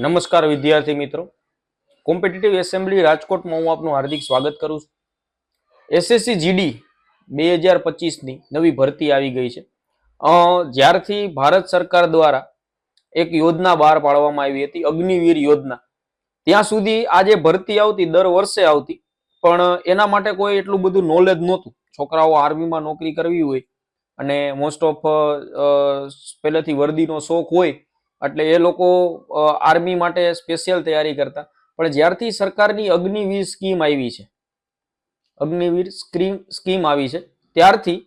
નમસ્કાર વિદ્યાર્થી મિત્રો, કોમ્પિટિટિવ એસેમ્બલી રાજકોટમાં હું આપનું હાર્દિક સ્વાગત કરું છું. એસએસસી જીડી 2025ની નવી ભરતી આવી ગઈ છે. જ્યારથી ભારત સરકાર દ્વારા એક યોજના બહાર પાડવામાં આવી હતી, અગ્નિવીર યોજના, ત્યાં સુધી આ જે ભરતી આવતી દર વર્ષે આવતી, પણ એના માટે કોઈ એટલું બધું નોલેજ નહોતું. છોકરાઓ આર્મીમાં નોકરી કરવી હોય અને મોસ્ટ ઓફ પહેલેથી વર્દીનો શોખ હોય એટલે એ લોકો આર્મી માટે સ્પેશિયલ તૈયારી કરતા. પણ જ્યારથી સરકારની અગ્નિવીર સ્કીમ આવી છે, અગ્નિવીર સ્કીમ આવી છે, ત્યારથી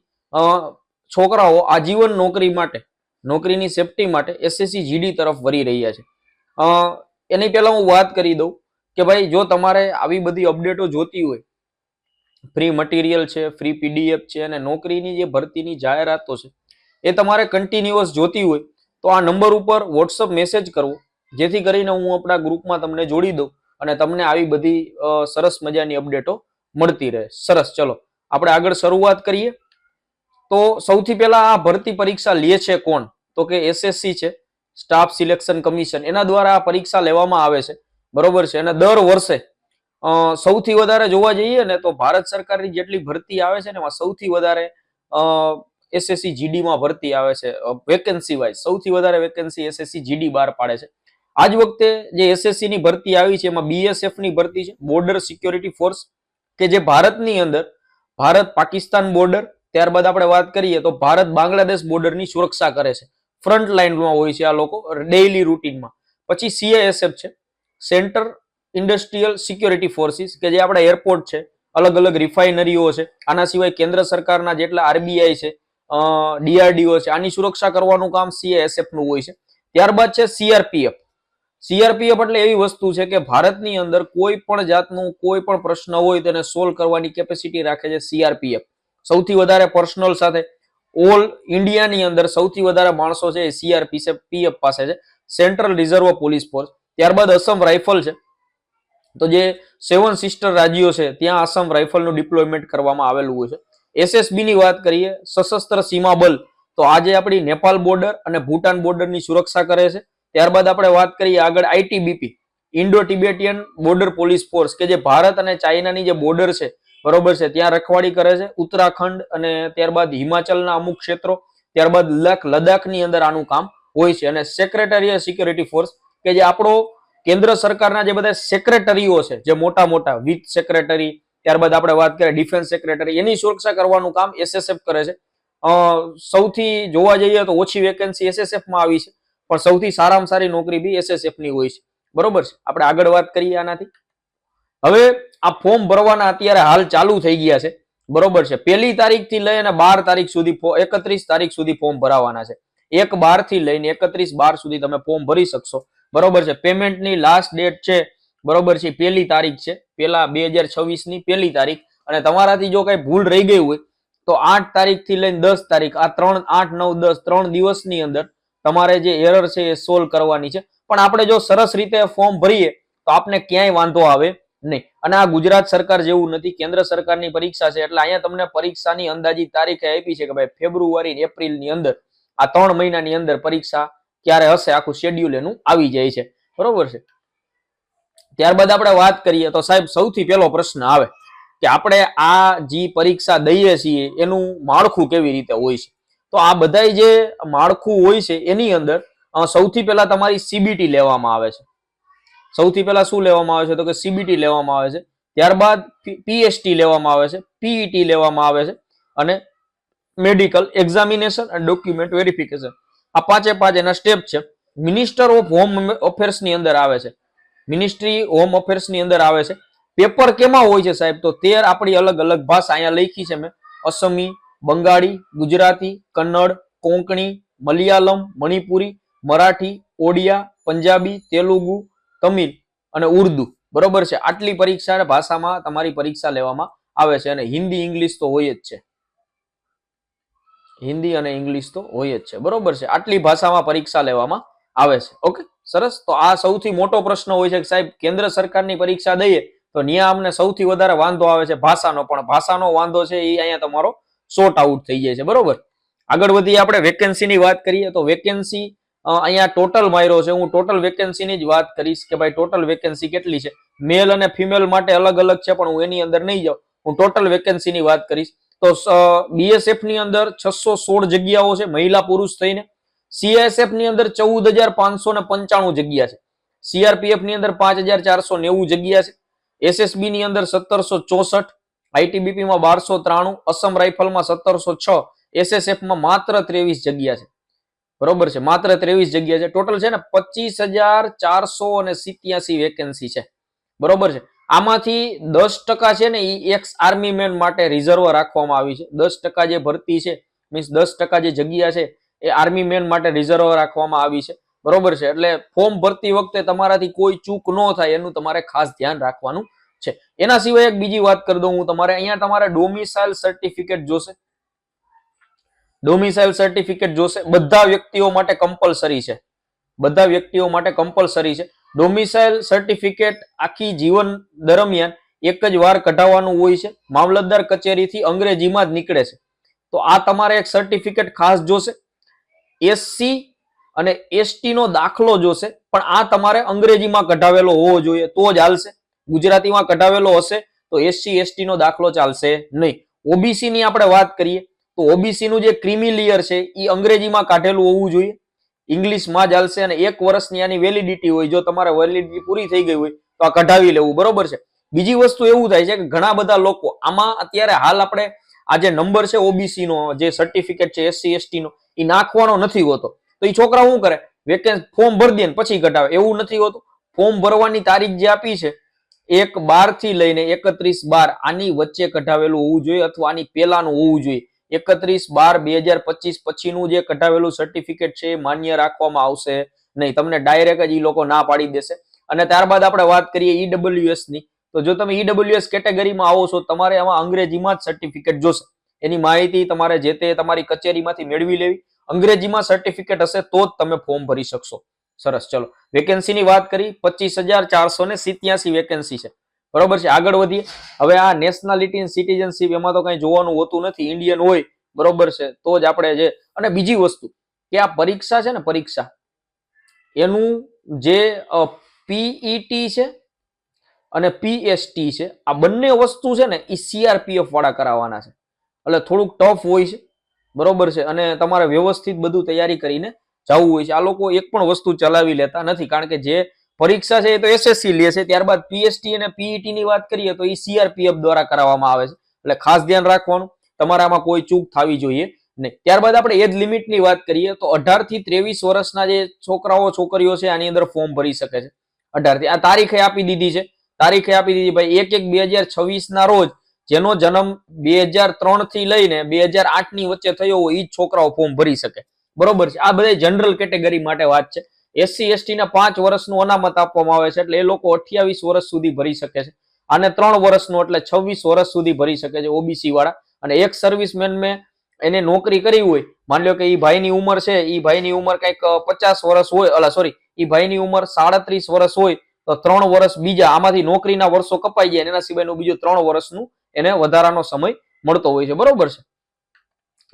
છોકરાઓ આજીવન નોકરી માટે, નોકરીની સેફટી માટે એસએસસી જીડી તરફ વળી રહ્યા છે. એની પહેલા હું વાત કરી દઉં કે ભાઈ, જો તમારે આવી બધી અપડેટો જોતી હોય, ફ્રી મટીરિયલ છે, ફ્રી પીડીએફ છે અને નોકરીની જે ભરતીની જાહેરાતો છે એ તમારે કન્ટિન્યુઅસ જોતી હોય તો આ નંબર ઉપર વોટ્સઅપ મેસેજ કરવો, જેથી કરીને હું આપણા ગ્રુપમાં તમને જોડી દઉં અને તમને આવી બધી સરસ મજાની અપડેટો મળતી રહે. સરસ, ચલો આપણે આગળ શરૂઆત કરીએ. તો સૌથી પહેલા આ ભરતી પરીક્ષા લે છે કોણ? તો કે એસએસસી છે, સ્ટાફ સિલેક્શન કમિશન, એના દ્વારા આ પરીક્ષા લેવામાં આવે છે. બરોબર છે. અને દર વર્ષે સૌથી વધારે જોવા જઈએ ને તો ભારત સરકારની જેટલી ભરતી આવે છે ને એમાં સૌથી વધારે એસએસસી જીડીમાં ભરતી આવે છે. વેકેન્સી વાઇઝ સૌથી વધારે વેકેન્સી એસએસસી જીડી બહાર પાડે છે. આજ વખતે જે એસએસસી ની ભરતી આવી છે એમાં બીએસએફ ની ભરતી છે, બોર્ડર સિક્યોરિટી ફોર્સ, કે જે ભારતની અંદર ભારત પાકિસ્તાન બોર્ડર, ત્યારબાદ આપણે વાત કરીએ તો ભારત બાંગ્લાદેશ બોર્ડરની સુરક્ષા કરે છે. ફ્રન્ટ લાઇનમાં હોય છે આ લોકો ડેઇલી રૂટીનમાં. પછી સીઆઈએસએફ છે, સેન્ટર ઇન્ડસ્ટ્રીયલ સિક્યોરિટી ફોર્સિસ, કે જે આપણા એરપોર્ટ છે, અલગ અલગ રિફાઇનરીઓ છે. આના સિવાય કેન્દ્ર સરકારના જેટલા આરબીઆઈ છે, ડીઆરડીઓ છે, આની સુરક્ષા કરવાનું કામ સીઆઈએસએફ નું હોય છે. ત્યારબાદ છે સીઆરપીએફ. સીઆરપીએફ એટલે એવી વસ્તુ છે કે ભારતની અંદર કોઈ પણ જાતનું કોઈ પણ પ્રશ્ન હોય તેને સોલ્વ કરવાની કેપેસિટી રાખે છે સીઆરપીએફ. સૌથી વધારે પર્સનલ સાથે ઓલ ઇન્ડિયાની અંદર સૌથી વધારે માણસો છે એ સીઆરપીએફ પાસે છે. Central reserve police force. ત્યારબાદ અસમ રાઇફલ છે. તો જે 7 સિસ્ટર રાજ્યો છે ત્યાં આસામ રાઇફલનું ડિપ્લોયમેન્ટ કરવામાં આવેલું હોય છે. એસએસબી ની વાત કરીએ, સશસ્ત્ર સીમા બલ, તો આજે આપણી નેપાલ બોર્ડર અને ભૂટાન બોર્ડરની સુરક્ષા કરે છે. ત્યારબાદ આપણે વાત કરીએ આગળ ITBP, Indo Tibetan border police force, કે જે ભારત અને ચાઇનાની જે બોર્ડર છે, બરોબર છે, ત્યાં રખવાડી કરે છે. ઉત્તરાખંડ અને ત્યારબાદ હિમાચલના અમુક ક્ષેત્રો, ત્યારબાદ લદ્દાખની અંદર આનું કામ હોય છે. અને સેક્રેટરીયલ સિક્યોરિટી ફોર્સ, કે જે આપણો કેન્દ્ર સરકારના જે બધા સેક્રેટરીઓ છે, જે મોટા મોટા વિથ સેક્રેટરી, ત્યારબાદ આપણે વાત કરીએ ડિફેન્સ સેક્રેટરી, એની સુરક્ષા કરવાનું કામ એસએસએફ કરે છે. સૌથી જોવા જઈએ તો ઓછી વેકેન્સી એસએસએફમાં આવી છે, પણ સૌથી સારામાં સારી નોકરી બી એસએસએફ ની હોય છે. બરોબર છે. આપણે આગળ વાત કરીએ આનાથી. હવે આ ફોર્મ ભરવાના અત્યારે હાલ ચાલુ થઈ ગયા છે. બરોબર છે. 1 તારીખથી લઈ અને 12 તારીખ સુધી, 31 તારીખ સુધી ફોર્મ ભરાવાના છે. 1/12 થી લઈને 31/12 સુધી તમે ફોર્મ ભરી શકશો. બરોબર છે. પેમેન્ટની લાસ્ટ ડેટ છે, બરોબર છે, 1 તારીખ છે, 2026ની 1 તારીખ. અને તમારાથી જો કઈ ભૂલ રહી ગઈ હોય તો 8 તારીખ થી લઈને 10 તારીખ, આ 3, 8, 9, 10 3 દિવસની અંદર તમારે જે એરર છે એ સોલ્વ કરવાની છે. પણ આપણે જો સરસ રીતે ફોર્મ ભરીએ તો આપને ક્યાંય વાંધો આવે નહીં. અને આ ગુજરાત સરકાર જેવું નથી, કેન્દ્ર સરકારની પરીક્ષા છે એટલે અહીંયા તમને પરીક્ષાની અંદાજિત તારીખે આપી છે કે ભાઈ ફેબ્રુઆરી એપ્રિલ ની અંદર, આ 3 મહિનાની અંદર પરીક્ષા ક્યારે હશે, આખું શેડ્યુલ એનું આવી જાય છે. બરોબર છે. ત્યારબાદ આપણે વાત કરીએ તો સાહેબ સૌથી પહેલો પ્રશ્ન આવે કે આપણે આ જે પરીક્ષા દઈએ છીએ એનું માળખું કેવી રીતે હોય છે. તો આ બધા જે માળખું હોય છે એની અંદર સૌથી પહેલા તમારી સીબીટી લેવામાં આવે છે. સૌથી પહેલા શું લેવામાં આવે છે તો કે સીબીટી લેવામાં આવે છે. ત્યારબાદ પીએસટી લેવામાં આવે છે, પીઈટી લેવામાં આવે છે અને મેડિકલ એક્ઝામિનેશન અને ડોક્યુમેન્ટ વેરિફિકેશન. આ 5 એના સ્ટેપ છે. મિનિસ્ટર ઓફ હોમ અફેર્સ ની અંદર આવે છે, મિનિસ્ટ્રી હોમ અફેર્સ ની અંદર આવે છે. પેપર કેમાં હોય છે સાહેબ? તો 13 આપણી અલગ અલગ ભાષા અહીંયા લખી છે મેં: અસમી, બંગાળી, ગુજરાતી, કન્નડ, કોંકણી, મલયાલમ, મણિપુરી, મરાઠી, ઓડિયા, પંજાબી, તેલુગુ, તમિલ અને ઉર્દુ. બરોબર છે. આટલી પરીક્ષા ભાષામાં તમારી પરીક્ષા લેવામાં આવે છે. અને હિન્દી ઇંગ્લિશ તો હોય જ છે, હિન્દી અને ઇંગ્લિશ તો હોય જ છે. બરોબર છે. આટલી ભાષામાં પરીક્ષા લેવામાં આવે છે. ઓકે, સરસ. તો આ સૌથી મોટો પ્રશ્ન હોય છે કે સાહેબ કેન્દ્ર સરકારની પરીક્ષા દઈએ તો ત્યાં અમને સૌથી વધારે વાંધો આવે છે ભાષાનો, પણ ભાષાનો વાંધો છે એ અહીંયા તમારો શોર્ટ આઉટ થઈ જાય છે. બરોબર. આગળ વધીએ આપણે વેકેન્સીની વાત કરીએ તો વેકેન્સી અહીંયા ટોટલ માર્યો છે, હું ટોટલ વેકેન્સીની જ વાત કરીશ કે ભાઈ ટોટલ વેકેન્સી કેટલી છે. મેલ અને ફિમેલ માટે અલગ અલગ છે, પણ હું એની અંદર નહીં જાઉં. હું ટોટલ વેકેન્સીની વાત કરીશ તો બીએસએફ ની અંદર 616 જગ્યાઓ છે મહિલા પુરુષ થઈને. સીઆઈએસએફ ની અંદર 14,595 જગ્યા છે. સીઆરપીએફ ની અંદર 5,490 જગ્યા છે. એસએસબી ની અંદર 1,764, આઈટીબીપી માં 1,293, અસમ રાઇફલમાં 1,706, એસએસએફ માં માત્ર 23 જગ્યા છે. બરોબર છે, માત્ર 23 જગ્યા છે. ટોટલ છે ને 25,487 વેકેન્સી છે. બરોબર છે. આમાંથી 10% છે ને એ એક્સ આર્મી મેન માટે રિઝર્વ રાખવામાં આવી છે. 10% જે ભરતી છે મીન્સ 10% જે જગ્યા છે એ આર્મી મેન માટે રિઝર્વ રાખવામાં આવી છે. બરોબર છે. એટલે ફોર્મ ભરતી વખતે તમારાથી કોઈ ચૂક ન થાય એનું તમારે ખાસ ધ્યાન રાખવાનું છે. એના સિવાય એક બીજી વાત કરી દઉં હું તમારે, અહીંયા તમારે ડોમિસાઇલ સર્ટિફિકેટ જોશે. ડોમિસાઇલ સર્ટિફિકેટ જોશે, બધા વ્યક્તિઓ માટે કમ્પલસરી છે. બધા વ્યક્તિઓ માટે કમ્પલસરી છે. ડોમિસાઇલ સર્ટિફિકેટ આખી જીવન દરમિયાન એક જ વાર કઢાવવાનું હોય છે. મામલતદાર કચેરીથી અંગ્રેજીમાં જ નીકળે છે. તો આ તમારે એક સર્ટિફિકેટ ખાસ જોશે. એસસી અને એસટી નો દાખલો જોશે, પણ આ તમારે અંગ્રેજીમાં કઢાવેલો હોવો જોઈએ તો જ હાલશે. ગુજરાતીમાં કઢાવેલો હશે તો એસસી એસટી નો દાખલો ચાલશે નહીં. ઓબીસી ની આપણે વાત કરીએ તો ઓબીસી નું જે ક્રીમી લેયર છે એ અંગ્રેજીમાં કાઢેલું હોવું જોઈએ, ઇંગ્લિશમાં જ હાલશે. અને 1 વર્ષની આની વેલિડિટી હોય, જો તમારે વેલિડિટી પૂરી થઈ ગઈ હોય તો આ કઢાવી લેવું. બરોબર છે. બીજી વસ્તુ એવું થાય છે કે ઘણા બધા લોકો આમાં અત્યારે હાલ આપણે આ જે નંબર છે ઓબીસી નો જે સર્ટિફિકેટ છે એસસી એસટી નો એ નાખવાનો નથી હોતો. તો એ છોકરા શું કરે, વેકેન્સી ફોર્મ ભરી દે પછી કઢાવે. એવું નથી હોતું. ફોર્મ ભરવાની તારીખ જે આપી છે 1/12 થી લઈને 31/12 આની વચ્ચે કઢાવેલું હોવું જોઈએ અથવા આની પહેલાનું હોવું જોઈએ. 31/12/2025 પછીનું જે કઢાવેલું સર્ટિફિકેટ છે એ માન્ય રાખવામાં આવશે નહીં. તમને ડાયરેક્ટ જ એ લોકો ના પાડી દેશે. અને ત્યારબાદ આપણે વાત કરીએ ઈડબ્લ્યુએસ ની, તો જો તમે ઈડબ્લ્યુએસ કેટેગરીમાં આવો છો તમારે આમાં અંગ્રેજીમાં જ સર્ટિફિકેટ જોશે. એની માહિતી તમારે જે તે તમારી કચેરીમાંથી મેળવી લેવી. અંગ્રેજીમાં સર્ટિફિકેટ હશે તો જ તમે ફોર્મ ભરી શકશો. સરસ. ચલો, વેકેન્સીની વાત કરી. 25,487 વેકેન્સી છે. બરોબર છે. આગળ વધીએ. હવે આ નેશનાલિટી અને સિટીઝનશીપ એમાં તો કઈ જોવાનું હોતું નથી, ઇન્ડિયન હોય બરોબર છે તો જ આપણે જે. અને બીજી વસ્તુ કે આ પરીક્ષા છે ને, પરીક્ષા એનું જે પીઈટી છે અને પીએસટી છે આ બંને વસ્તુ છે ને એ સીઆરપીએફ વાળા કરાવવાના છે. એટલે થોડુંક ટફ હોય છે. બરોબર છે. અને તમારે વ્યવસ્થિત બધું તૈયારી કરીને જવું હોય છે. આ લોકો એક પણ વસ્તુ ચલાવી લેતા નથી, કારણ કે જે પરીક્ષા છે એ તો એસએસસી લે છે. ત્યારબાદ પીએસટી અને પીઈટી ની વાત કરીએ તો એ સીઆરપીએફ દ્વારા કરાવવામાં આવે છે. એટલે ખાસ ધ્યાન રાખવાનું, તમારામાં કોઈ ચૂક થવી જોઈએ નહીં. ત્યારબાદ આપણે એજ લિમિટ ની વાત કરીએ તો 18 થી 23 વર્ષના જે છોકરાઓ છોકરીઓ છે આની અંદર ફોર્મ ભરી શકે છે. 18 થી. આ તારીખે આપી દીધી છે, તારીખે આપી દીધી ભાઈ 1/1/2026 ના રોજ જેનો જન્મ 2003 થી લઈને 2008 ની વચ્ચે થયો હોય એ જ છોકરાઓ ફોર્મ ભરી શકે. બરોબર છે. આ બધા જનરલ કેટેગરી માટે વાત છે. એસસી એસટી ના 5 વર્ષનું અનામત આપવામાં આવે છે, એટલે એ લોકો 28 વર્ષ સુધી ભરી શકે છે. અને 3 વર્ષનું એટલે 26 વર્ષ સુધી ભરી શકે છે ઓબીસી વાળા. અને એક સર્વિસમેન મેં એને નોકરી કરી હોય, માની લો કે એ ભાઈની ઉંમર છે, એ ભાઈની ઉંમર કંઈક 50 વર્ષ હોય, એ ભાઈની ઉંમર 37 વર્ષ હોય તો 3 વર્ષ બીજા આમાંથી નોકરીના વર્ષો કપાઈ જાય, એના સિવાયનું બીજું 3 વર્ષનું એને વધારાનો સમય મળતો હોય છે. બરોબર છે.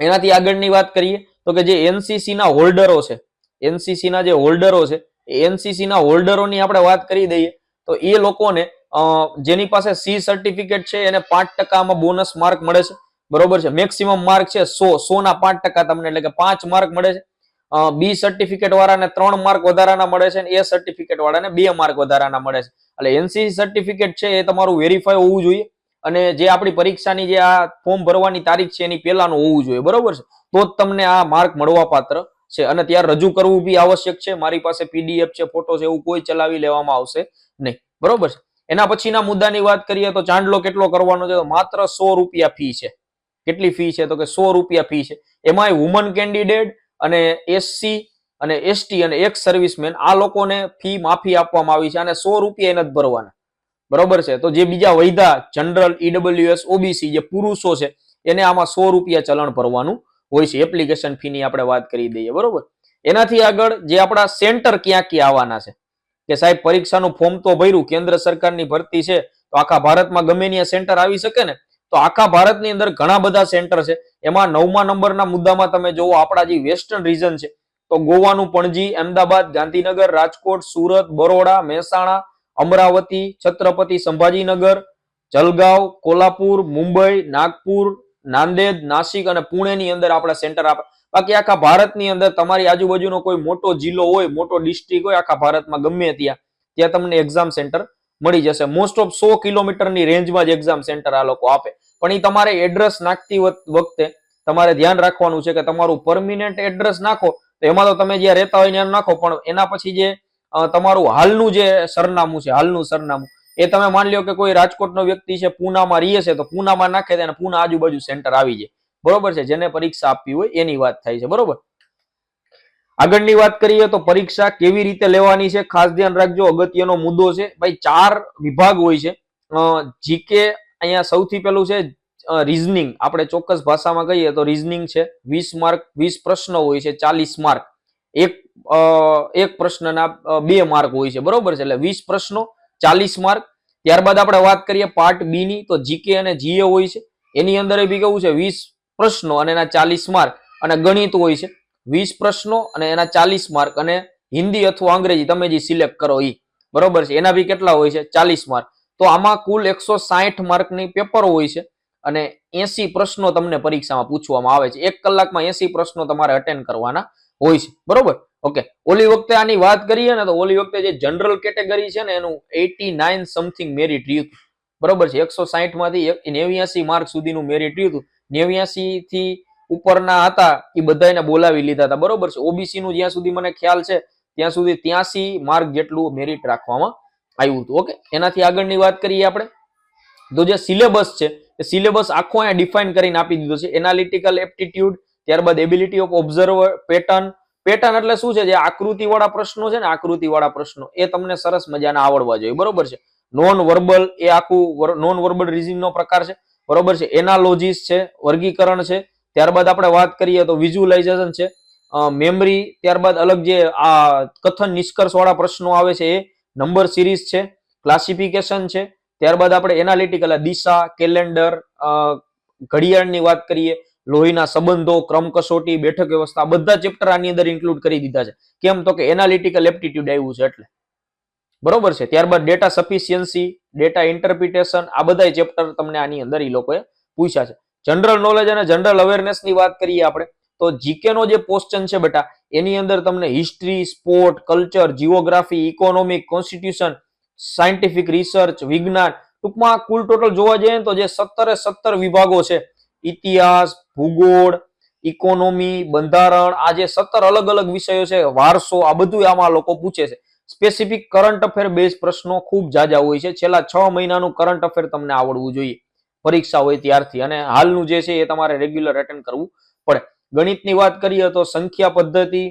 એનાથી આગળની વાત કરીએ તો કે જે એનસીસી ના હોલ્ડરો છે, એનસીસી ના જે હોલ્ડરો છે એ એનસીસી ના હોલ્ડરોની આપણે વાત કરી દઈએ તો એ લોકોને જેની પાસે સી સર્ટિફિકેટ છે એને 5% માં બોનસ માર્ક મળે છે. બરોબર છે. મેક્સિમમ માર્ક છે 100 ના 5% તમને, એટલે કે 5 માર્ક મળે છે. બી સર્ટિફિકેટ વાળાને 3 માર્ક વધારાના મળે છે અને એ સર્ટિફિકેટ વાળાને 2 માર્ક વધારાના મળે છે. એટલે એનસીસી સર્ટિફિકેટ છે એ તમારું વેરીફાઈ હોવું જોઈએ અને જે આપણી પરીક્ષાની જે આ ફોર્મ ભરવાની તારીખ છે એની પહેલાનું હોવું જોઈએ. બરોબર છે. તો જ તમને આ માર્ક મળવા પાત્ર છે. અને ત્યારે રજૂ કરવું બી આવશ્યક છે. મારી પાસે પીડીએફ છે, ફોટો છે, એવું કોઈ ચલાવી લેવામાં આવશે નહીં. બરોબર છે. એના પછીના મુદ્દાની વાત કરીએ તો ચાંદલો કેટલો કરવાનો છે? માત્ર 100 રૂપિયા ફી છે. કેટલી ફી છે? તો કે 100 રૂપિયા ફી છે. એમાં વુમન કેન્ડિડેટ અને એસસી અને એસટી અને એક્સ સર્વિસમેન આ લોકોને ફી માફી આપવામાં આવી છે અને 100 રૂપિયા નથી ભરવાના. બરોબર છે. તો જે બીજા વૈધા જનરલ, ઈડબ્લ્યુએસ, ઓબીસી જે પુરુષો છે એને આમાં 100 રૂપિયા ચલણ ભરવાનું હોય છે. એપ્લિકેશન ફી ની આપણે વાત કરી દઈએ. બરોબર. એનાથી આગળ જે આપણા સેન્ટર ક્યાં ક્યાં આવવાના છે કે સાહેબ પરીક્ષાનું ફોર્મ તો ભર્યું, કેન્દ્ર સરકારની ભરતી છે તો આખા ભારતમાં ગમે ત્યાં સેન્ટર આવી શકે ને? તો આખા ભારતની અંદર ઘણા બધા સેન્ટર છે. એમાં 9મા નંબરના મુદ્દામાં તમે જોવો આપણા જે વેસ્ટર્ન રીજન છે તો ગોવાનું પણજી, અમદાવાદ, ગાંધીનગર, રાજકોટ, સુરત, બરોડા, મહેસાણા, અમરાવતી, છત્રપતિ સંભાજીનગર, જલગાંવ, કોલ્હાપુર, મુંબઈ, નાગપુર, નાંદેડ, નાસિક અને પુણેની અંદર આપણા સેન્ટર આપે. બાકી આખા ભારતની અંદર તમારી આજુબાજુનો કોઈ મોટો જિલ્લો હોય, મોટો ડિસ્ટ્રિક્ટ હોય આખા ભારતમાં ગમે ત્યાં તમને એક્ઝામ સેન્ટર મળી જશે. મોસ્ટ ઓફ 100 કિલોમીટરની રેન્જમાં જ એક્ઝામ સેન્ટર આ લોકો આપે. પણ એ તમારે એડ્રેસ નાખતી વખતે તમારે ધ્યાન રાખવાનું છે કે તમારું પરમિનન્ટ એડ્રેસ નાખો તો એમાં તો તમે જ્યાં રહેતા હોય ત્યાં નાખો, પણ એના પછી જે તમારું હાલનું જે સરનામું છે, હાલનું સરનામું એ તમે માની લો કે કોઈ રાજકોટનો વ્યક્તિ છે, પૂનામાં રહે છે, તો પૂનામાં નાખે અને પૂના આજુબાજુ સેન્ટર આવી જાય. બરોબર છે, જેને પરીક્ષા આપવી હોય એની વાત થાય છે. બરોબર. આગળની વાત કરીએ તો પરીક્ષા કેવી રીતે લેવાની છે, ખાસ ધ્યાન રાખજો, અગત્યનો મુદ્દો છે. ભાઈ 4 વિભાગ હોય છે. જીકે અહીંયા સૌથી પહેલું છે રીઝનિંગ. આપણે ચોક્કસ ભાષામાં કહીએ તો રીઝનિંગ છે. 20 માર્ક, 20 પ્રશ્નો હોય છે, 40 માર્ક. એક પ્રશ્નના 2 માર્ક હોય છે. બરોબર છે, એટલે 20 પ્રશ્નો 40 માર્ક. ત્યારબાદ આપણે વાત કરીએ પાર્ટ બી ની, તો જીકે અને જીએ હોય છે. એની અંદર એ બી કેવું છે 20 પ્રશ્નો અને એના 40 માર્ક, અને ગણિત હોય છે 20 પ્રશ્નો અને એના 40 માર્ક, અને હિન્દી અથવા અંગ્રેજી તમે જે સિલેક્ટ કરો એ. બરોબર છે, એના બી કેટલા હોય છે 40 માર્ક. તો આમાં કુલ 160 માર્કની પેપર હોય છે અને 80 પ્રશ્નો તમને પરીક્ષામાં પૂછવામાં આવે છે. 1 કલાકમાં 80 પ્રશ્નો તમારે અટેન્ડ કરવાના હોય છે. બરોબર. ઓકે, ઓલી વખતે આની વાત કરીએ ને તો ઓલી વખતે જે જનરલ કેટેગરી છે ને એનું 89 સમથિંગ મેરિટ રહ્યું હતું. બરોબર છે, 160 માંથી 89 માર્ક સુધીનું મેરિટ રહ્યું હતું. 89 થી ઉપરના હતા એ બધાને બોલાવી લીધા હતા. બરોબર છે, ઓબીસી નું જ્યાં સુધી મને ખ્યાલ છે ત્યાં સુધી 83 માર્ક જેટલું મેરિટ રાખવામાં આવ્યું હતું. ઓકે, એનાથી આગળની વાત કરીએ આપણે તો જે સિલેબસ છે એ સિલેબસ આખો અહીંયા ડિફાઇન કરીને આપી દીધો છે. એનાલિટિકલ એપ્ટિટ્યુડ, ત્યારબાદ ability of observer, pattern. Pattern એટલે શું છે, જે આકૃતિ વાળા પ્રશ્નો છે ને, આકૃતિ વાળા પ્રશ્નો એ તમને સરસ મજાના આવડવા જોઈએ. બરોબર છે. નોન વર્બલ, એ આખું નોન વર્બલ રીઝનિંગ નો પ્રકાર છે. બરોબર છે. એનાલોજીસ છે, વર્ગીકરણ છે. ત્યારબાદ આપણે વાત કરીએ તો વિઝ્યુઅલાઇઝેશન છે, મેમરી. ત્યારબાદ અલગ જે આ કથન નિષ્કર્ષ વાળા પ્રશ્નો આવે છે એ, નંબર સિરીઝ છે, ક્લાસિફિકેશન છે. ત્યારબાદ આપણે એનાલિટિકલ દિશા, કેલેન્ડર, ઘડિયાળની વાત કરીએ, લોહીના સંબંધો, ક્રમ કસોટી, બેઠક વ્યવસ્થા, બધા ચેપ્ટર આની અંદર ઇન્ક્લુડ કરી દીધા છે. કેમ તો કે એનાલિટિકલ એપ્ટિટ્યુડ આવ્યું છે એટલે. બરોબર છે. ત્યારબાદ ડેટા સફિશિયન્સી, ડેટા ઇન્ટરપ્રિટેશન, આ બધા ચેપ્ટર તમને આની અંદર એ લોકોએ પૂછ્યા છે. જનરલ નોલેજ અને જનરલ અવેરનેસ ની વાત કરીએ આપણે તો જીકે નો જે પોર્શન છે બેટા, એની અંદર તમને history, sport, culture, geography, economic, constitution, scientific research, વિજ્ઞાન, ટૂંકમાં કુલ ટોટલ જોવા જઈએ તો જે 17 વિભાગો છે, ઇતિહાસ, ભૂગોળ, ઇકોનોમી, બંધારણ, આ જે 17 અલગ અલગ વિષયો છે, વારસો, આ બધું આમાં લોકો પૂછે છે. સ્પેસિફિક કરંટ અફેર બેઝ પ્રશ્નો ખૂબ જાજા હોય છે. છેલ્લા 6 મહિનાનું કરંટ અફેર તમને આવડવું જોઈએ પરીક્ષા હોય ત્યારથી, અને હાલનું જે છે એ તમારે રેગ્યુલર અટેન્ડ કરવું પડે. ગણિતની વાત કરીએ તો સંખ્યા પદ્ધતિ,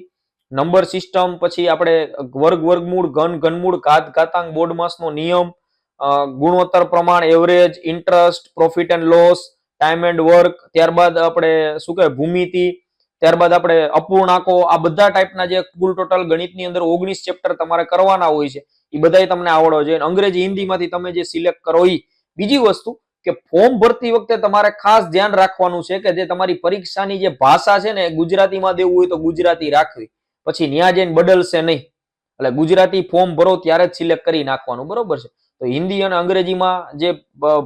નંબર સિસ્ટમ, પછી આપણે વર્ગ, વર્ગમૂળ, ઘન, ઘનમૂળ, ઘાત, ઘાતાંક, બોર્ડ માસનો નિયમ, ગુણોત્તર પ્રમાણ, average, interest, profit and loss, time and work. ત્યારબાદ આપણે શું કહેવાય ભૂમિતિ. ત્યારબાદ આપણે અપૂર્ણાંકો. આ બધા ટાઈપના જે કુલ ટોટલ ગણિતની અંદર 19 ચેપ્ટર તમારે કરવાના હોય છે એ બધાય તમને આવડવા જોઈએ. અંગ્રેજી, હિન્દીમાંથી તમે જે સિલેક્ટ કરો એ. બીજી વસ્તુ કે ફોર્મ ભરતી વખતે તમારે ખાસ ધ્યાન રાખવાનું છે કે જે તમારી પરીક્ષાની જે ભાષા છે ને ગુજરાતીમાં દેવું હોય તો ગુજરાતી રાખવી, પછી ન્યા જઈને બદલશે નહીં. એટલે ગુજરાતી ફોર્મ ભરો ત્યારે જ સિલેક્ટ કરી નાખવાનું. બરોબર છે. તો હિન્દી અને અંગ્રેજીમાં જે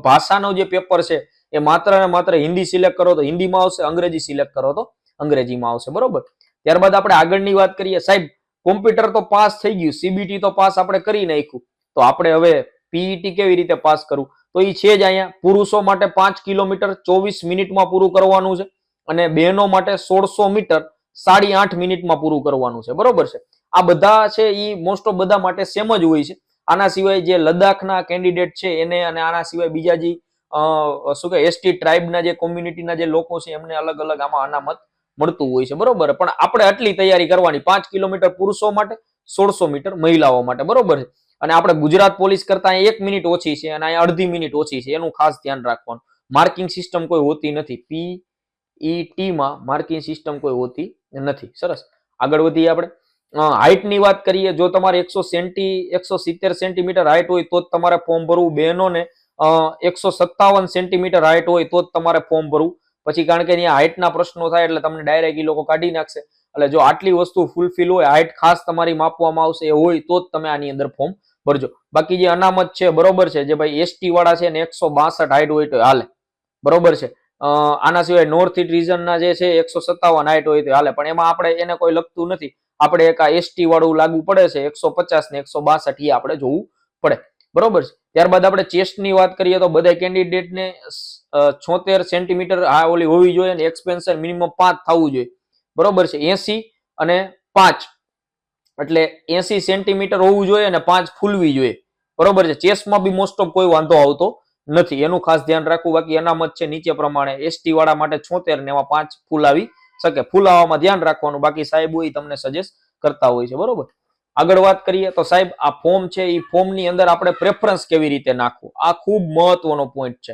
ભાષાનો જે પેપર છે એ માત્ર ને માત્ર હિન્દી સિલેક્ટ કરો તો હિન્દીમાં આવશે, અંગ્રેજી સિલેક્ટ કરો તો અંગ્રેજીમાં આવશે. બરોબર. ત્યારબાદ આપણે આગળની વાત કરીએ. સાહેબ કોમ્પ્યુટર તો પાસ થઈ ગયું, સીબીટી તો પાસ આપણે કરી નાખ્યું, તો આપણે હવે પીઈટી કેવી રીતે પાસ કરવું? તો એ છે જ અહીંયા. પુરુષો માટે 5 કિલોમીટર 24 મિનિટમાં પૂરું કરવાનું છે, અને બહેનો માટે 1600 મીટર 8.5 મિનિટમાં પૂરું કરવાનું છે. બરોબર છે. આ બધા છે એ મોસ્ટ ઓફ બધા માટે સેમ જ હોય છે. આના સિવાય જે લદ્દાખના કેન્ડિડેટ છે એને, અને આના સિવાય બીજા જે શું કે એસટી ટ્રાઇબના જે કોમ્યુનિટીના જે લોકો છે એમને અલગ અલગ આમાં અનામત મળતું હોય છે. બરોબર. પણ આપણે આટલી તૈયારી કરવાની, 5 કિલોમીટર પુરુષો માટે, 1600 મીટર મહિલાઓ માટે. બરોબર છે. અને આપણે ગુજરાત પોલીસ કરતા 1 મિનિટ ઓછી છે અને અહીંયા અડધી મિનિટ ઓછી છે, એનું ખાસ ધ્યાન રાખવાનું. માર્કિંગ સિસ્ટમ કોઈ હોતી નથી. પીઈટી માં માર્કિંગ સિસ્ટમ કોઈ હોતી નથી. સરસ. આગળ વધીએ આપણે. હાઇટની વાત કરીએ. જો તમારે 170 સેન્ટીમીટર હાઇટ હોય તો જ તમારે ફોર્મ ભરવું. બહેનોને 157 સેન્ટીમીટર હાઇટ હોય તો જ તમારે ફોર્મ ભરવું. પછી કારણ કે અહીંયા હાઇટના પ્રશ્નો થાય એટલે તમને ડાયરેક્ટ એ લોકો કાઢી નાખશે. એટલે જો આટલી વસ્તુ ફૂલફિલ હોય, હાઇટ ખાસ તમારી માપવામાં આવશે એ હોય તો જ તમે આની અંદર ફોર્મ ભરજો. બાકી જે અનામત છે બરોબર છે, જે ભાઈ એસટી વાળા છે ને 162 હાઇટ હોય તો હાલે, બરોબર છે. આના સિવાય નોર્થ ઈસ્ટ રીજનના જે છે 157 હાઇટ હોય તો હાલે, પણ એમાં આપણે એને કોઈ લગતું નથી. આપણે એક આ એસટી વાળું લાગુ પડે છે 150 ને 162 એ આપણે જોવું પડે, બરોબર છે. ત્યારબાદ આપણે ચેસ્ટની વાત કરીએ તો બધા કેન્ડિડેટને 76 સેન્ટીમીટર આ ઓલી હોવી જોઈએ અને એક્સપેન્શન મિનિમમ 5 થવું જોઈએ, બરોબર છે. 80 અને 5 એટલે 80 સેન્ટીમીટર હોવું જોઈએ અને 5 ફૂલવી જોઈએ, બરોબર છે. ચેસ્ટમાં બી મોસ્ટ ઓફ કોઈ વાંધો આવતો નથી, એનું ખાસ ધ્યાન રાખવું. બાકી અનામત છે નીચે પ્રમાણે, એસટી વાળા માટે 76 ને એમાં 5 ફૂલાવી શકે, ફૂલાવામાં ધ્યાન રાખવાનું. બાકી સાહેબો એ તમને સજેસ્ટ કરતા હોય છે, બરોબર. આગળ વાત કરીએ તો સાહેબ આ ફોર્મ છે એ ફોર્મની અંદર આપણે પ્રેફરન્સ કેવી રીતે નાખવું, આ ખૂબ મહત્વનો પોઈન્ટ છે.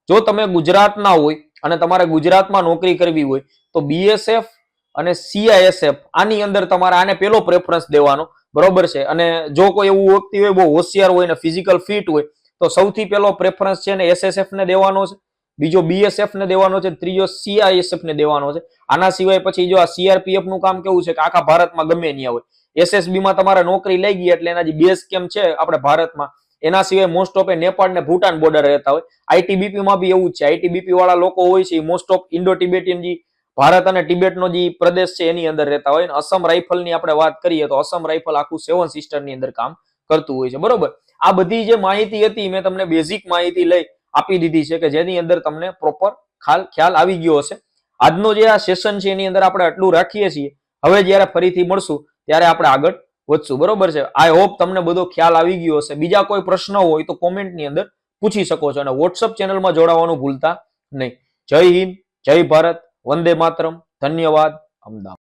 જો તમે ગુજરાતના હોય અને તમારે ગુજરાતમાં નોકરી કરવી હોય તો બીએસએફ અને સીઆઈએસએફ આની અંદર તમારે આને પેલો પ્રેફરન્સ દેવાનો, બરોબર છે. અને જો કોઈ એવું વ્યક્તિ હોય બહુ હોશિયાર હોય ને ફિઝિકલ ફિટ હોય તો સૌથી પહેલો પ્રેફરન્સ છે ને એસએસએફ ને દેવાનો છે, બીજો બીએસએફ ને દેવાનો છે, ત્રીજો સીઆઈએસએફ ને દેવાનો છે. આના સિવાય પછી જો આ સીઆરપીએફ નું કામ કેવું છે કે આખા ભારતમાં ગમે ત્યાં હોય. એસએસબી માં તમારે નોકરી લઈ ગઈ એટલે એના જે બેઝ કેમ્પ છે આપણે ભારતમાં, એના સિવાય મોસ્ટ ઓફ નેપાળ ને ભૂટાન બોર્ડર રહેતા હોય. આઈટીબીપી માં બી એવું જ છે, આઈટીબીપી વાળા લોકો હોય છે મોસ્ટ ઓફ ઇન્ડો ટિબેટિયન જે ભારત અને ટિબેટનો જે પ્રદેશ છે એની અંદર રહેતા હોય. અસમ રાઇફલની આપણે વાત કરીએ તો અસમ રાઇફલ આખું 7 સિસ્ટરની અંદર કામ કરતું હોય છે, બરોબર. આ બધી જે માહિતી હતી મેં તમને બેઝિક માહિતી લઈ આપી દીધી છે કે જેની અંદર તમને પ્રોપર ખ્યાલ આવી ગયો હશે. આજનો જે આ સેશન છે એની અંદર આપણે આટલું રાખીએ છીએ. હવે જ્યારે ફરીથી મળશું ત્યારે આપણે આગળ વધશું, બરોબર છે. આઈ હોપ તમને બધો ખ્યાલ આવી ગયો હશે. બીજા કોઈ પ્રશ્ન હોય તો કોમેન્ટની અંદર પૂછી શકો છો અને વોટ્સઅપ ચેનલમાં જોડાવાનું ભૂલતા નહીં. જય હિન્દ, જય ભારત, વંદે માતરમ, ધન્યવાદ, અમદાવાદ.